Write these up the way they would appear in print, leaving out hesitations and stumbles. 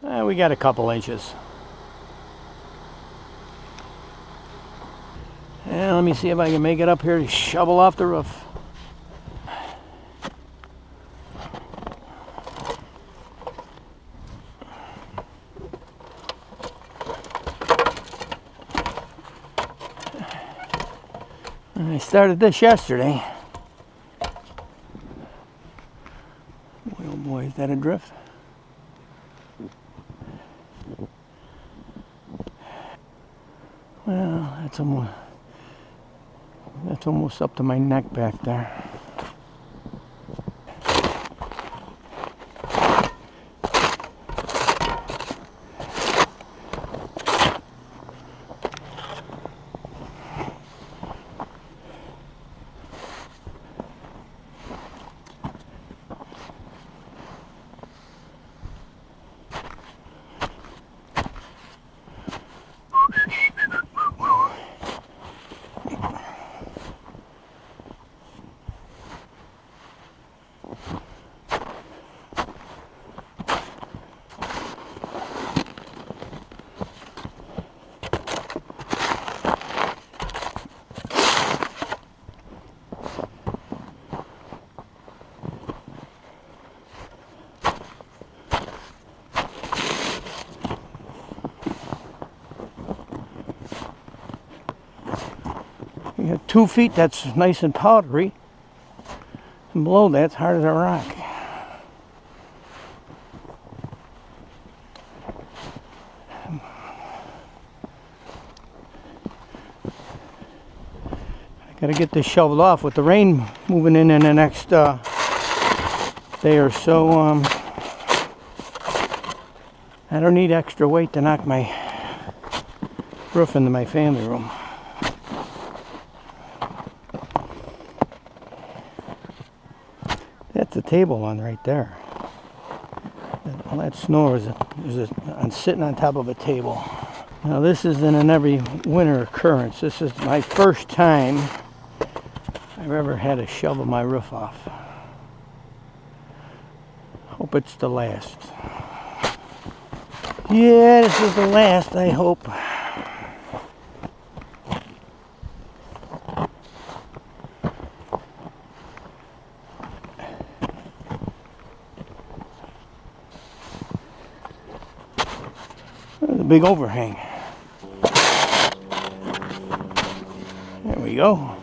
We got a couple inches. And let me see if I can make it up here to shovel off the roof. I started this yesterday. Oh boy, is that a drift? Well, that's almost up to my neck back there. You got 2 feet that's nice and powdery, and below that's hard as a rock. I gotta get this shoveled off with the rain moving in the next day or so. I don't need extra weight to knock my roof into my family room. That's the table on right there. All that snow is sitting on top of a table. Now this isn't an every winter occurrence. This is my first time I've ever had to shovel my roof off. Hope it's the last. Yeah, this is the last, I hope. There's a big overhang. There we go.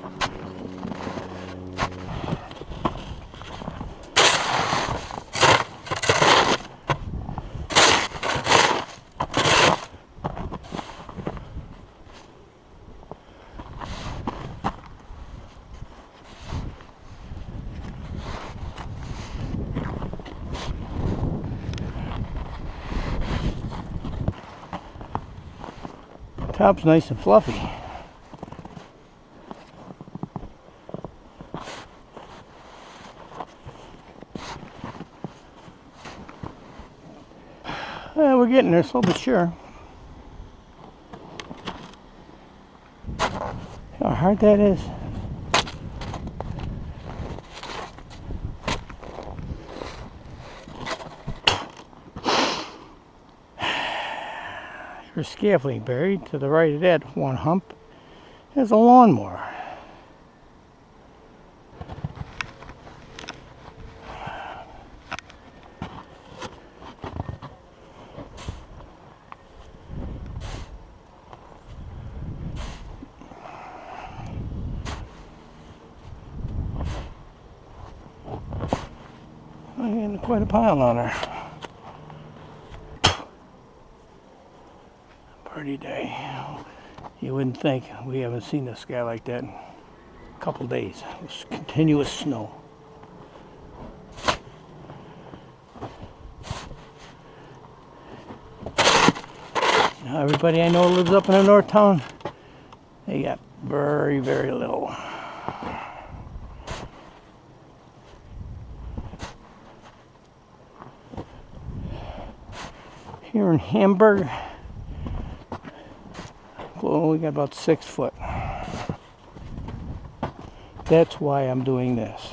Top's nice and fluffy. We're getting there, slow but sure. How hard that is. There's scaffolding buried. To the right of that one hump is a lawnmower. And quite a pile on there. Pretty day. You wouldn't think. We haven't seen this guy like that in a couple days. It was continuous snow. Now everybody I know lives up in the north town, they got very, very little. Here in Hamburg, well, we got about 6 foot. That's why I'm doing this.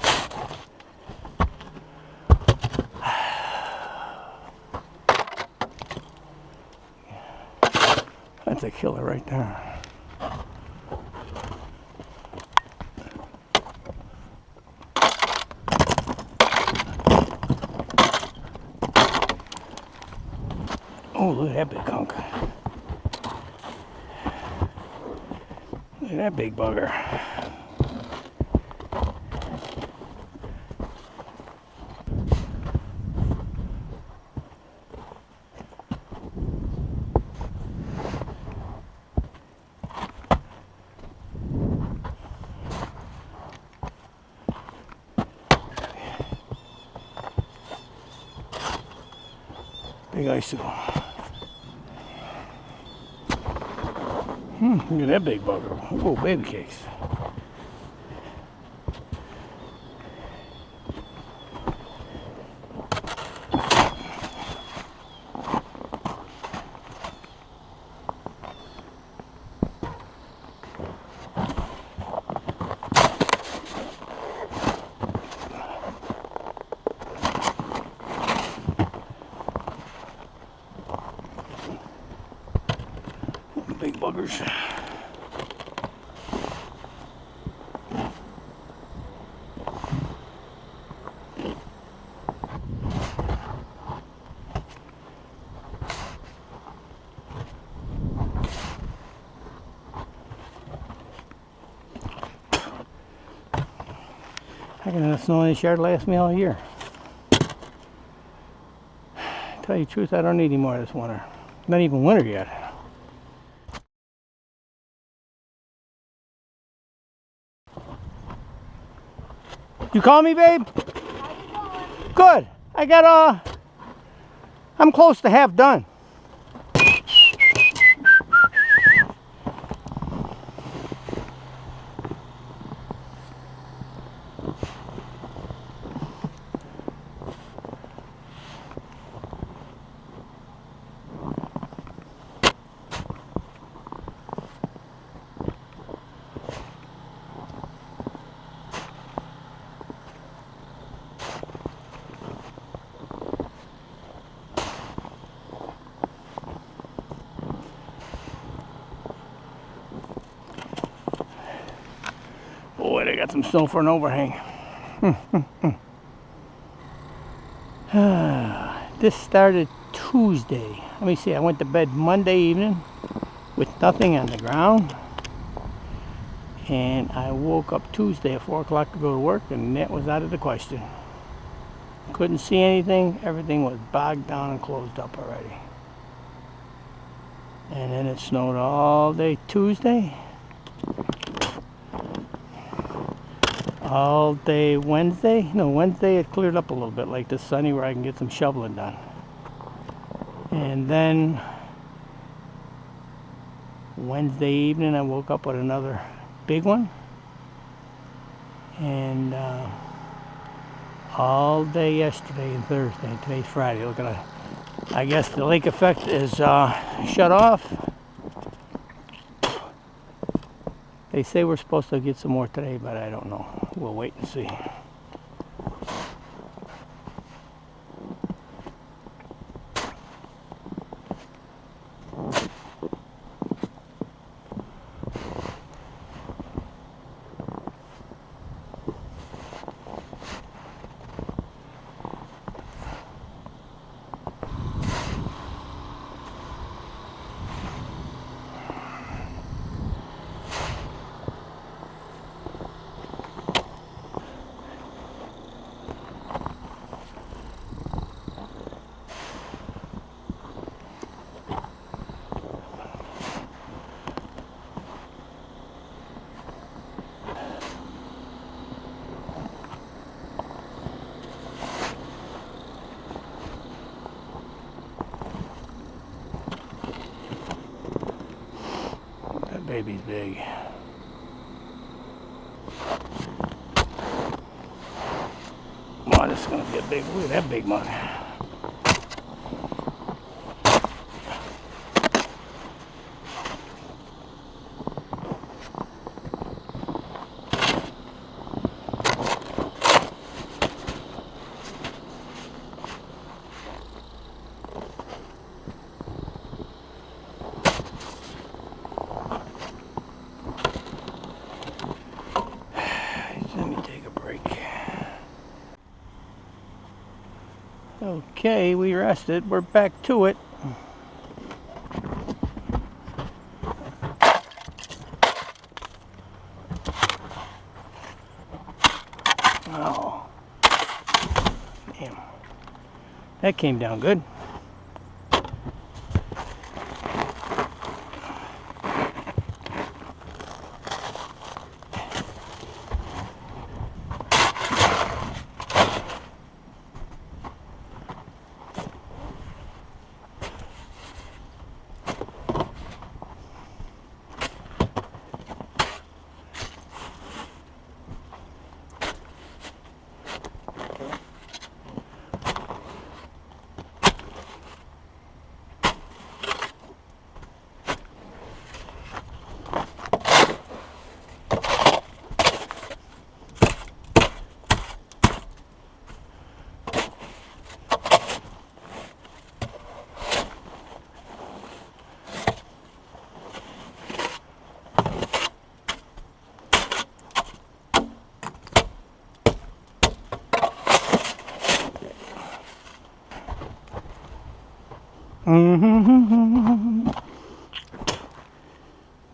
That's a killer right there. Oh, look at that big hunk. Look at that big bugger. Big icicle. Look at that big bugger. Oh, baby cakes. Big buggers. How can the snow in this yard last me all year? Tell you the truth, I don't need any more this winter. Not even winter yet. You call me, babe? How you doing? Good. I got I'm close to half done. Boy, they got some snow for an overhang. This started Tuesday. Let me see, I went to bed Monday evening with nothing on the ground. And I woke up Tuesday at 4 o'clock to go to work, and that was out of the question. Couldn't see anything. Everything was bogged down and closed up already. And then it snowed all day Tuesday. All day Wednesday. No, Wednesday it cleared up a little bit, like this sunny, where I can get some shoveling done. And then Wednesday evening I woke up with another big one. And all day yesterday and Thursday, and today's Friday. Look at that. I guess the lake effect is shut off. They say we're supposed to get some more today, but I don't know. We'll wait and see. Baby's big. Wow, this is gonna be a big. Look at that big mug. Okay, we rested. We're back to it. Oh, damn. That came down good.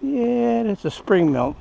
Yeah, that's a spring melt.